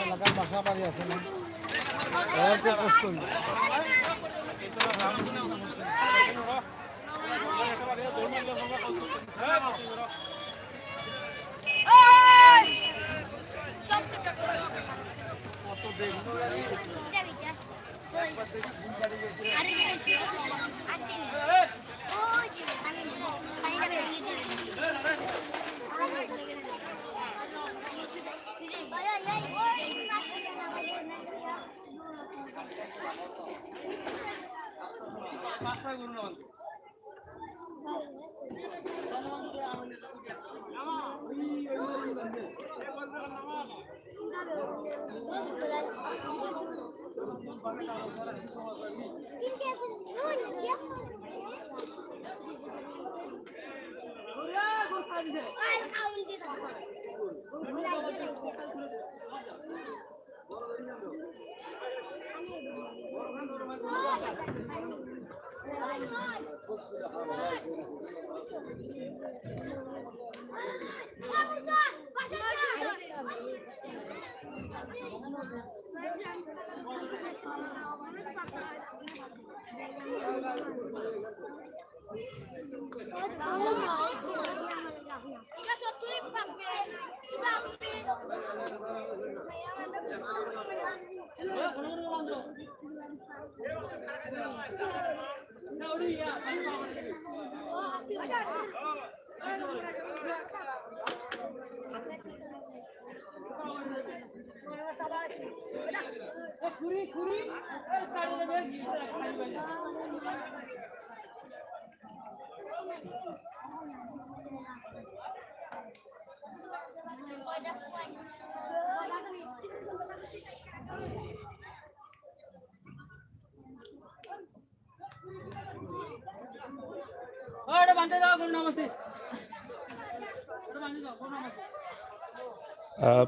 এলাকার বাসা বাড়ি আছে না খুব কষ্ট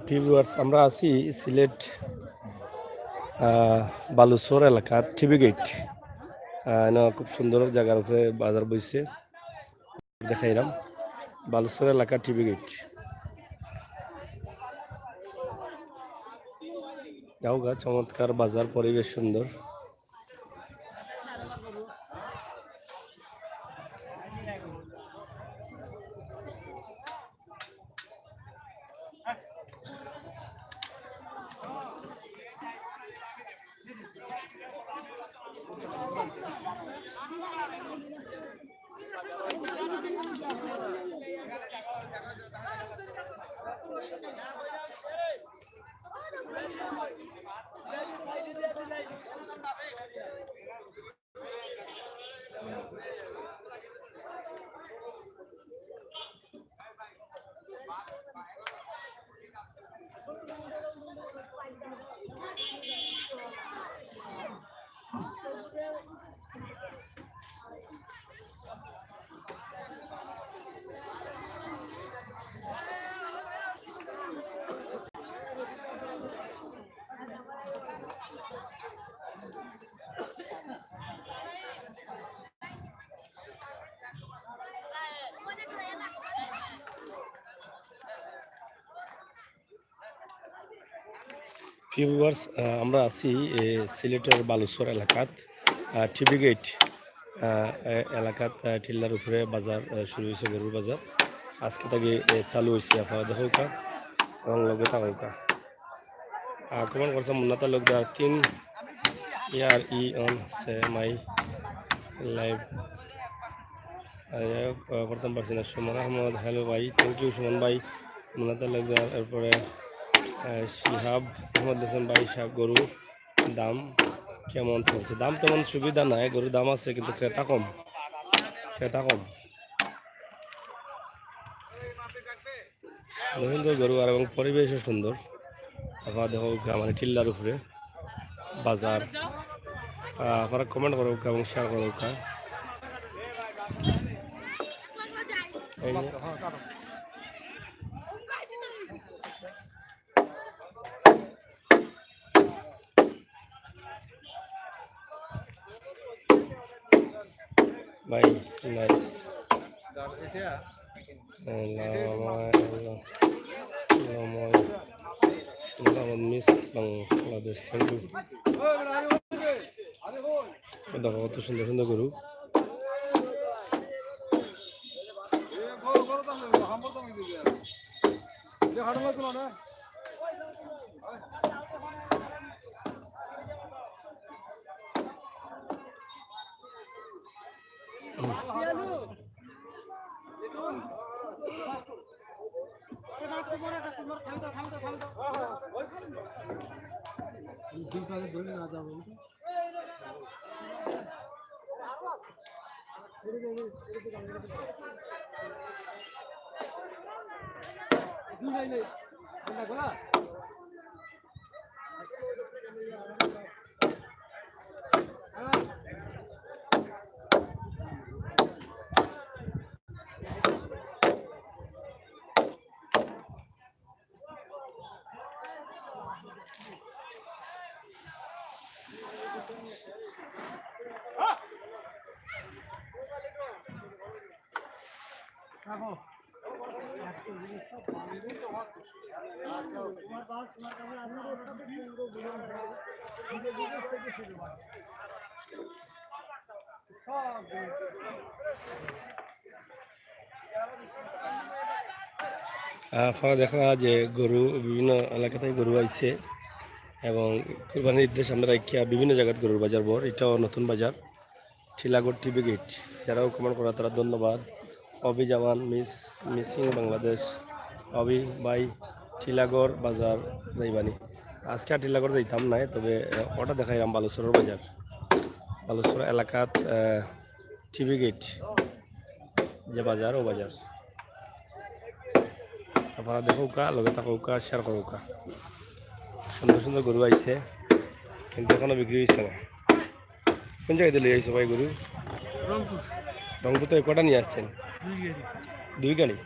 ভিউয়ার্স আমরা আছি সিলেট বালুচর এলাকা টিভি গেট খুব সুন্দর জায়গার উপরে বাজার বইছে দেখাইলাম বালুচর এলাকা টিভি গেট যাও গা চমৎকার বাজার পরিবেশ সুন্দর ভিউয়ার্স আমরা আছি সিলেটের বালুচর এলাকাত টিভি গেট এলাকাত টিল্লার উপরে বাজার শুরু হয়েছে গরুর বাজার আজকে থেকে চালু হয়েছে আপনারা দেখোকা এবং লগে থাকা কমেন্ট করছে মুন্নাতা লোক দা 3 ইয়ার ই অন সে মাই লাইভ প্রথম পারছি না সুমন আহমদ হ্যালো ভাই থ্যাংক ইউ সুমন ভাই মুন্নাতা লোক দা এরপরে শিহাব মোহাম্মদ হোসেন ভাই সাহেব গরু দাম কেমন চলছে দাম তেমন সুবিধা নাই গরুর দাম আছে কিন্তু ক্রেতা কম সুন্দর গরু আর এবং পরিবেশও সুন্দর আবার দেখো মানে টিল্লার উপরে বাজার আপনারা কমেন্ট করো এবং শেয়ার করো এই যে ভাই nice miss Bangladesh thank you. দেখো কত সুন্দর সুন্দর গরু। আপনারা দেখা যে গরু বিভিন্ন এলাকাতে গরু আইছে এবং কুরবানির ঈদের সামনে রাখিয়া বিভিন্ন জায়গায় গরুর বাজার বর। এটাও নতুন বাজার ঠিলাগড় টিভি গেট। যারাও কমেন্ট করা তারা ধন্যবাদ। অবি জামান মিসিং বাংলাদেশ অবি বাই ঠিলাগড় বাজার যাইবানি। আজকে আর ঠিলাগড় যাইতাম নাই, তবে ওটা দেখাইলাম বালুচরের বাজার, বালুচর এলাকাত টিভি গেট যে বাজার ও বাজার। আপনারা দেখোকা লগে থাকোকা শেয়ার করোকা। সুন্দর সুন্দর গরু আইছে কিন্তু এখনো বিক্রি হয়েছে না। কোন জায়গায় দিলে আইছো ভাই গরু? রংপুর তো কটা নিয়ে আসছেন? দুই গাড়ি।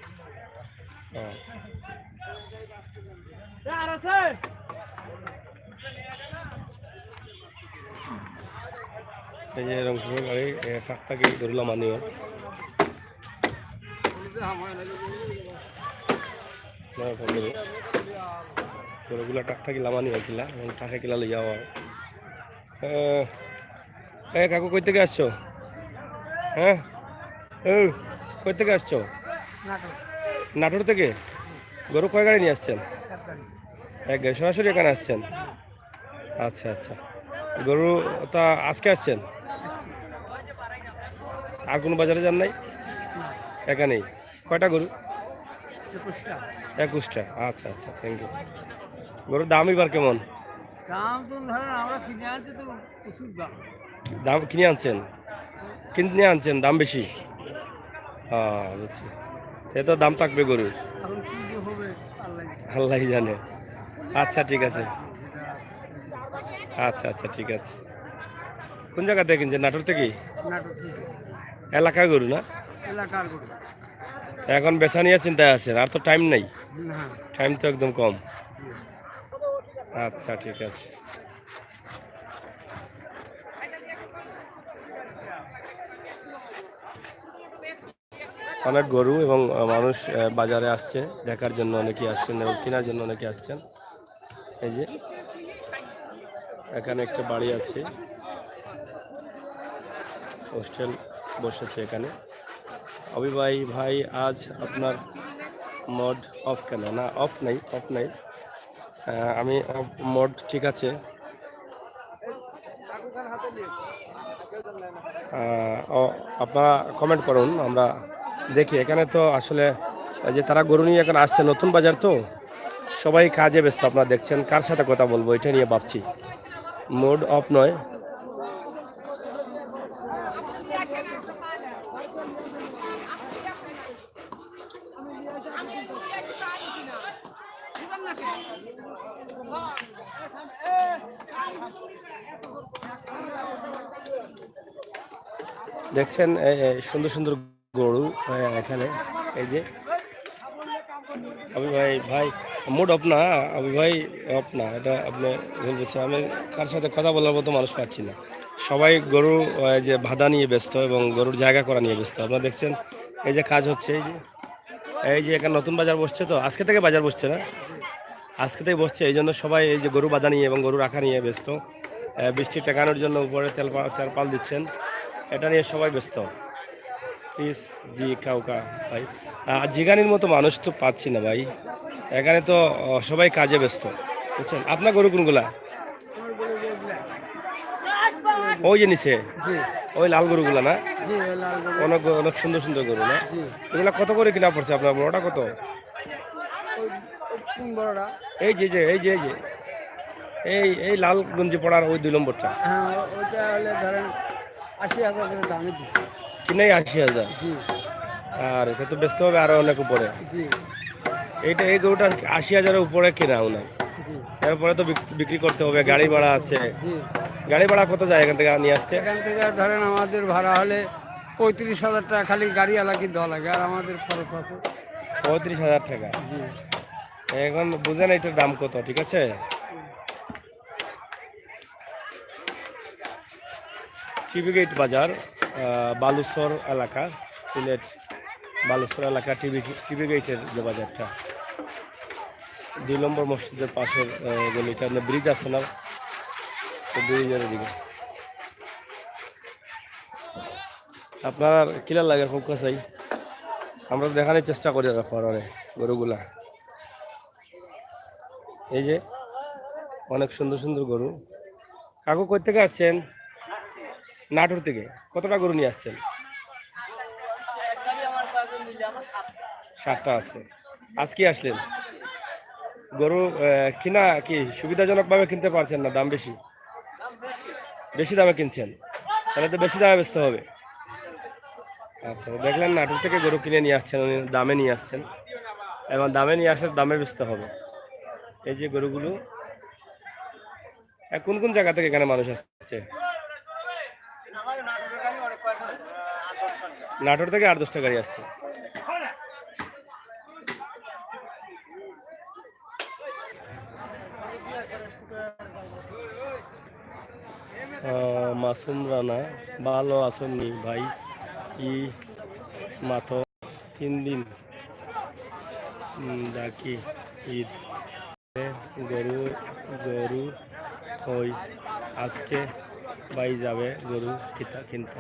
এই যে রংপুরের গাড়ি ট্রাক থেকে ধরলাম আনিও গরুগুলা ট্রাক থেকে লামানি হয়েছিলা এবং ট্রাকে কিলা লইয়া হয়। কাকু কই থেকে আসছো? হ্যাঁ কই থেকে আসছো? নাটোর থেকে। গরু কয় গাড়ি নিয়ে আসছেন? এক গাড়ি। সরাসরি এখানে আসছেন? আচ্ছা আচ্ছা। গরু তা আজকে আসছেন? আর কোনো বাজারে যান নাই? এখানেই। কয়টা গরু? 21টা। আচ্ছা আচ্ছা, থ্যাংক ইউ। গরুর দাম এবার কেমন? দাম তো ধরেন আমরা কিনে আনছি তো প্রচুর দাম। দাম কিনে আনছেন দাম বেশি? হ্যাঁ বুঝছি। সে তো দাম থাকবে গরুর, এখন কি যে হবে আল্লাহ জানে। আচ্ছা ঠিক আছে। আচ্ছা আচ্ছা ঠিক আছে। কোন জায়গা থেকে কিনছেন? নাটোর থেকে? নাটক থেকে এলাকার গরু না? এলাকার গরু। এখন বেচা নিয়ে চিন্তায় আছেন, আর তো টাইম নাই। না টাইম তো একদম কম। আচ্ছা ঠিক আছে। অনেক গরু এবং মানুষ বাজারে আসছে দেখার জন্য, অনেকে আসছেন এবং কেনার জন্য অনেকে আসছেন। এই যে এখানে একটা বাড়ি আছে, হোস্টেল বসেছে এখানে। অভিভাই ভাই আজ আপনার মোড অফ কেন? না অফ নাই। আমি মোড ঠিক আছে। আপনারা কমেন্ট করুন, আমরা দেখি। এখানে তো আসলে যে তারা গরু নিয়ে এখন আসছে, নতুন বাজার তো সবাই কাজে ব্যস্ত। আপনারা দেখছেন কার সাথে কথা বলবো এটা নিয়ে ভাবছি। মোড অফ নয়। দেখছেন সুন্দর সুন্দর গরু এখানে। এই যে আবি ভাই ভাই মুড অফ না, আবি ভাই অফ না, এটা আপনি ভুল বলছেন। আমি কার সাথে কথা বলার মতো মানুষ পাচ্ছি না। সবাই গরু যে বাধা নিয়ে ব্যস্ত এবং গরুর জায়গা করা নিয়ে ব্যস্ত। আপনারা দেখছেন এই যে কাজ হচ্ছে, এই যে এখানে নতুন বাজার বসছে, তো আজকে থেকে বাজার বসছে না, আজকে থেকে বসছে, এই জন্য সবাই এই যে গরু বাধা নিয়ে এবং গরু রাখা নিয়ে ব্যস্ত। বৃষ্টি টেকানোর জন্য উপরে তেলপাল দিচ্ছেন, এটা নিয়ে সবাই ব্যস্ত। প্লিজ জি কাউকা ভাই, জিগানির মতো মানুষ তো পাচ্ছি না ভাই, এখানে তো সবাই কাজে ব্যস্ত, বুঝছেন। আপনার গরু কোনগুলা? ওই যে নিচে জি ওই লাল গরুগুলা না? জি ওই লাল গরু। অনেক অনেক সুন্দর সুন্দর গরু না? জি এগুলা কত করে কিনা পড়ছে আপনার? বড়টা কত? ওই কোন বড়টা? এই যে এই এই লাল গঞ্জি পড়ার ওই 2 নম্বরটা হ্যাঁ ওইটা হলে ধরেন 80,000 করে দামে দিচ্ছে। কিনাই 80,000। জি আর এটা তো বেচতে হবে আরো অনেক উপরে। জি এই গরুটা 80,000-এর উপরে কেনা নাই, জি এরপরে তো বিক্রি করতে হবে, গাড়ি ভাড়া আছে। জি গাড়ি ভাড়া কত যায় এখান থেকে নিয়ে আসতে? এখান থেকে ধরেন আমাদের ভাড়া হলে 35,000 টাকা খালি গাড়িওয়ালাকে দেওয়া লাগে, আর আমাদের খরচ আছে। 35,000 টাকা। জি এখন বুঝেন এটার দাম কত, ঠিক আছে। টিভিগেট বাজার, বালুচর এলাকা, সিলেট বালুচর এলাকা, টিভিগেটের যে বাজারটা, 2 নম্বর মসজিদের পাশের গলিটা, ব্রিজ আছে না, তো ব্রিজের দিকে। আপনার কিলার লাগে খুব কাছাই, আমরা তো দেখানোর চেষ্টা করি রাখার অনেক গরুগুলা। এই যে অনেক সুন্দর সুন্দর গরু। কাকু কই থেকে আসছেন? নাটোর থেকে। কতটা গরু নিয়ে আসছেন? 7টা আছে। আজকে আসলেন গরু কিনা কি সুবিধাজনকভাবে কিনতে পারছেন না? দাম বেশি, বেশি দামে কিনছেন, তাহলে তো বেশি দামে বেচতে হবে। আচ্ছা, দেখলেন নাটোর থেকে গরু কিনে নিয়ে আসছেন, উনি দামে নিয়ে আসছেন, এখন দামে নিয়ে আসলে দামে বেচতে হবে। এই যে গরুগুলো কোন কোন জায়গা থেকে এখানে মানুষ আসছে? নাটোর থেকে 8-10টা গাড়ি আসছে। মাসুম রানা, ভালো আসেননি ভাই? ই মাত্র 3 দিন ডাকি ঈদ গরু গরু ওই আজকে ভাই যাবে গরু কিনতে।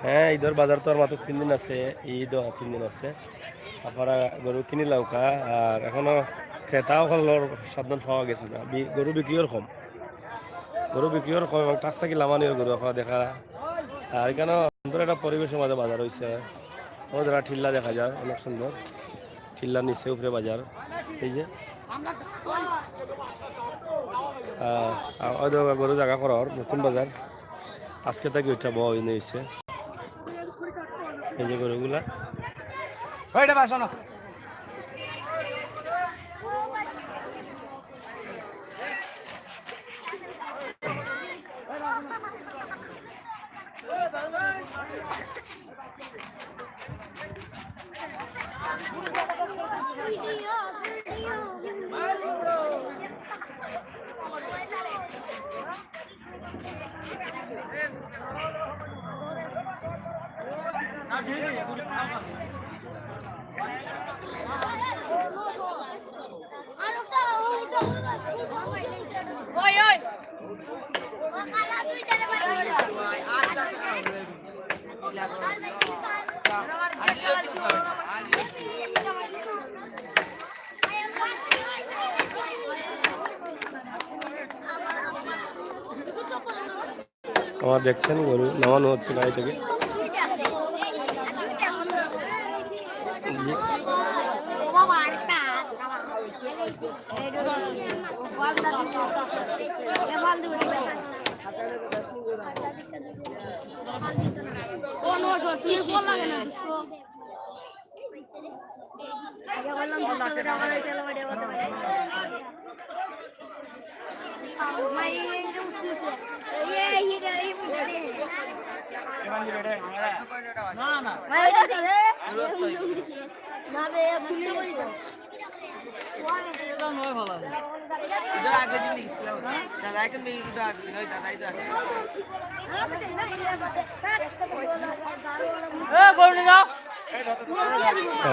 হ্যাঁ, ঈদের বাজার তো আর মাত্র 3 দিন আছে, ঈদও 3 দিন আছে। আপনারা গরু কিনি লাউকা, আর এখনো ক্রেতাও হলোর সাবধান পাওয়া গেছে না। গরু বিক্রিও কম, এবং টাক থাকি লামানিও গরু আপনারা দেখা। আর এখানে সুন্দর একটা পরিবেশের মাঝে বাজার হয়েছে, ওদের ঠিল্লা দেখা যায় অনেক সুন্দর, ঠিল্লার নিচে উপরে বাজার। এই যে গরু জায়গা করার নতুন বাজার, আজকে থেকে ওইটা বড় হয়েছে। এই যে গরুগুলা Oi, oi. আমার দেখছেন গরু নামানো হচ্ছে গাড়ি থেকে।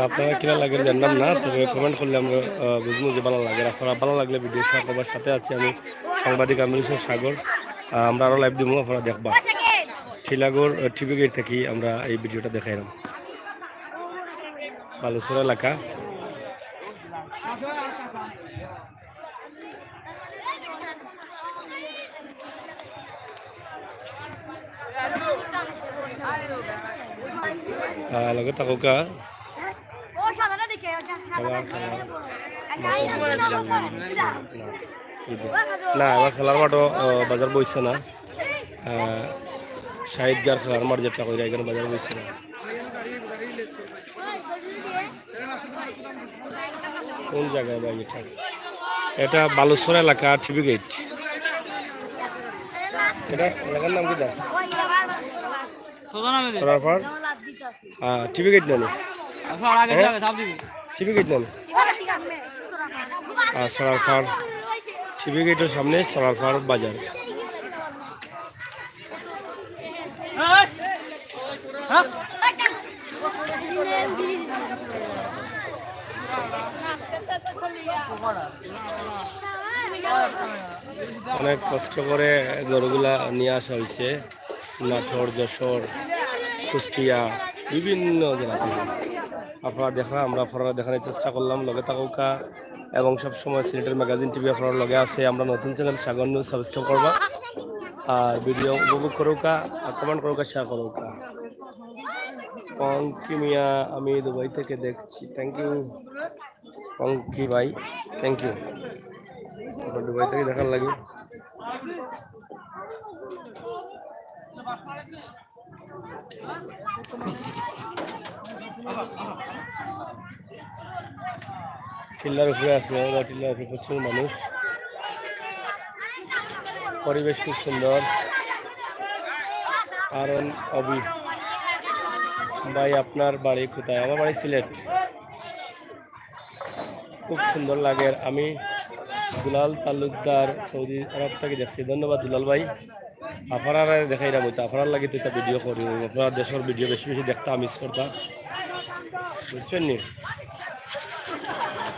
আপনারা কিনা লাগে জানলাম না, তবে কমেন্ট করলে আমরা বুঝবো যে ভালো লাগে। আপনারা ভালো লাগলে ভিডিও সবার সাথে আছি আমি, সাংবাদিক আমির হোসেন সাগর। আমরা আরও লাইভ দিব, আপনারা দেখবা। ঠিলাগড় টিভি গেট থেকে আমরা এই ভিডিওটা দেখাইলাম। বালুচর এলাকা। লগে থাকুকা না, এবার খেলার মাঠও বাজার বইছে না। শাহিদগার খেলার মাঠ যেটা কইরা এখানে বাজার বইছে না। কোন জায়গায় ভাই এটা? এটা বালুচর এলাকা টিভি গেট। এটা এলাকার নাম কি? সরারপাড় টিভি গেট নানি, টিভি গেট নানি। সরারপাড় টিভি গেটের সামনে সরারপাড় বাজার। অনেক কষ্ট করে গরুগুলা নিয়ে আসা হয়েছে নাটোর, যশোর, কুষ্টিয়া, বিভিন্ন জেলা থেকে। আপনারা আমরা আপনারা দেখানোর চেষ্টা করলাম, লগে থাকুকা এবং সবসময় সিলেটের ম্যাগাজিন টিভি আপনার লগে আছে। আমরা নতুন চ্যানেল সাগর নিউজ সাবস্ক্রাইব করবা, আর ভিডিও উপভোগ করুকা, কমেন্ট করুকা, শেয়ার করুকা। পঙ্কি মিয়া, আমি দুবাই থেকে দেখছি। থ্যাংক ইউ পঙ্কি ভাই, থ্যাংক ইউ। আপনার দুবাই থেকে দেখার লাগে। টিল্লার উপরে আছে, টিল্লার উপরে প্রচুর মানুষ, পরিবেশ খুব সুন্দর। কারণ অবি ভাই, আপনার বাড়ি কোথায়? আমার বাড়ি সিলেট। খুব সুন্দর লাগে। আমি দুলাল তালুকদার, সৌদি আরব থেকে দেখছি। ধন্যবাদ দুলাল ভাই। আপনারা দেখাই না বইতে, আপনার লাগে তো এটা ভিডিও করি। আপনার দেশের ভিডিও বেশি বেশি দেখতাম, মিস করতাম, বুঝছেন নি?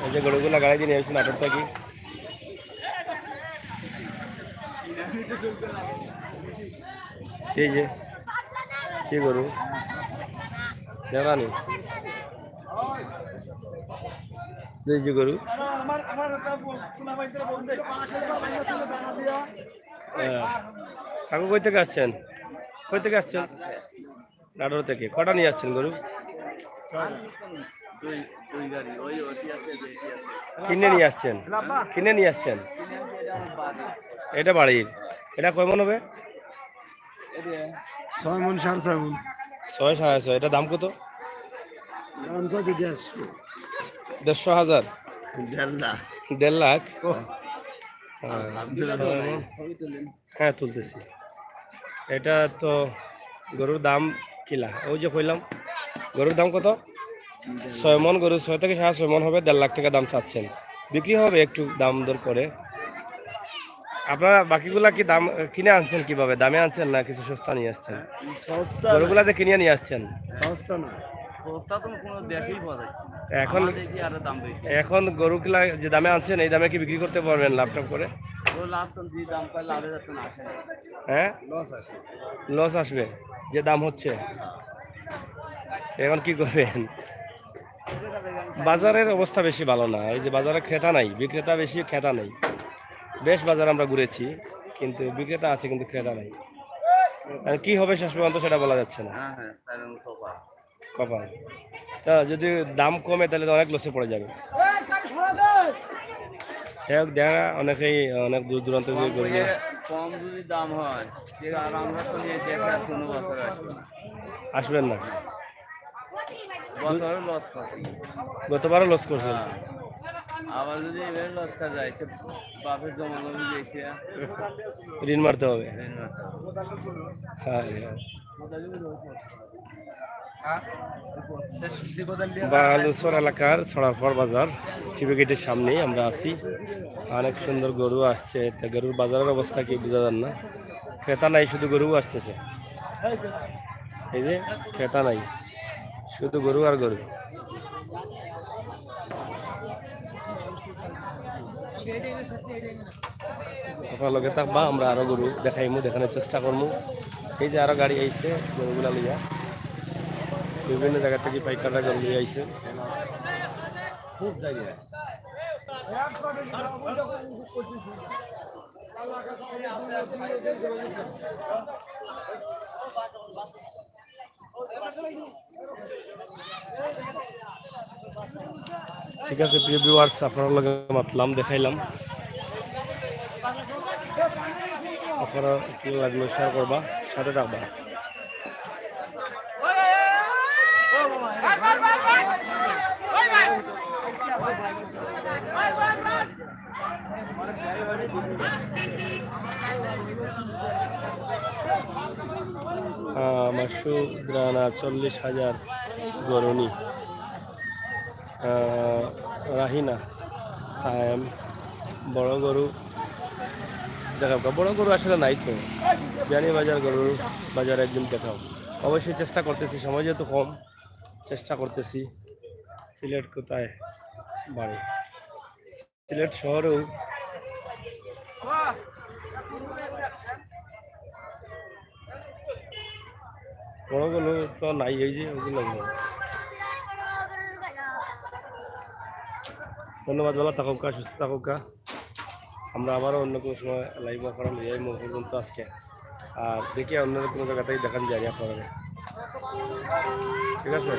এই যে গরুগুলা গাড়ি দিয়ে নিয়ে আসছেন নাটোর থেকে। এই যে কি গরু দেখানি, এই যে গরু। কাকু কই থেকে আসছেন? কই থেকে আসছেন? নাটোর থেকে। কটা নিয়ে আসছেন গরু? কিনে নিয়ে আসছেন? কিনে নিয়ে আসছেন? এটা বাড়ির। এটা কয় মন হবে? 6 মণ 6.5 মণ। 6 6.5। এটা দাম কত? দাম তো 150। 150,000? 1.5 লাখ? হ্যাঁ তুলতেছি। এটা তো গরুর দাম কিলা, ওই যে কইলাম গরুর দাম কত? 6 মণ গরু, 6 থেকে 6.5 মণ হবে। 1.5 লাখ টাকা দাম চাচ্ছেন। বিক্রি হবে একটু দাম দর করে। আপনারা বাকিগুলা কি দাম কিনে আনছেন? কিভাবে দামে আনছেন না কিছু সস্তা নিয়ে আসছেন? সস্তা গরুগুলা যে কিনে নিয়ে আসছেন, সস্তা না। এখন এখন গরুগুলা যে দামে আনছেন এই দামে কি বিক্রি করতে পারবেন লাভ টাভ করে? হ্যাঁ, লস আসবে যে দাম হচ্ছে। এখন কি করবেন? বাজারের অবস্থা বেশি ভালো না। এই যে বাজারে ক্রেতা নাই, বিক্রেতা বেশি, ক্রেতা নেই। বেশ বাজার আমরা ঘুরেছি, কিন্তু বিক্রেতা আছে কিন্তু ক্রেতা নাই। আর কি হবে শেষ পর্যন্ত সেটা বলা যাচ্ছে না। কপাল। তা যদি দাম কমে তাহলে তো অনেক লসে পড়ে যাবে। দেখা অনেকেই অনেক দূর দূরান্ত থেকে কম যদি দাম হয় আর আমরা তো নিয়ে দেখে আর কোনো বছর আসবেন না। লস খাচ্ছি, গতবারও লস করছেন। আবার যদি এবার লস খা যায় তো বাপের জমানো গেছে, ঋণ মারতে হবে। হ্যাঁ, বালুচর এলাকার ছড়াফড় বাজার টিভি গেটের সামনেই আমরা আছি। অনেক সুন্দর গরু আসছে, তা গরুর বাজারের অবস্থা কি বোঝা যান না। ক্রেতা নাই, শুধু গরু আসতেছে। এই যে ক্রেতা নাই, শুধু গরু আর গরু। আপনার লগে থাকবা, আমরা আরো গরু দেখাইমু, দেখানোর চেষ্টা করবো। এই যে আরো গাড়ি আইছে গরুগুলা লইয়া, বিভিন্ন জায়গা থেকে পাইকাররা গরু লিয়ে আইছে। খুব জায়গা ঠিক আছে প্রিয় ভিউয়ার্স, আপনার লগে মাতলাম, দেখাইলাম। আপনারা কি লাগলো শেয়ার করবা, সাথে থাকবা। মাসুদ্রানা 40,000 গরুনি। রাহিনা সায়াম বড় গরু দেখাও, বড় গরু আসলে নাই তো। জানি বাজার গরুর বাজার একদিন দেখাও। অবশ্যই চেষ্টা করতেছি, সময় যেহেতু কম, চেষ্টা করতেছি। সিলেট কোথায় বাড়ি? সিলেট শহরেও বড় গরু তো নাই, এই যে ওগুলো। ধন্যবাদ, ভালো থাকুক, সুস্থ থাকুক। আমরা আবারও অন্য কোনো সময় লাইভ করা এই পর্যন্ত আজকে। আর দেখি অন্য কোনো জায়গাতেই দেখান যায় আপনারা, ঠিক আছে।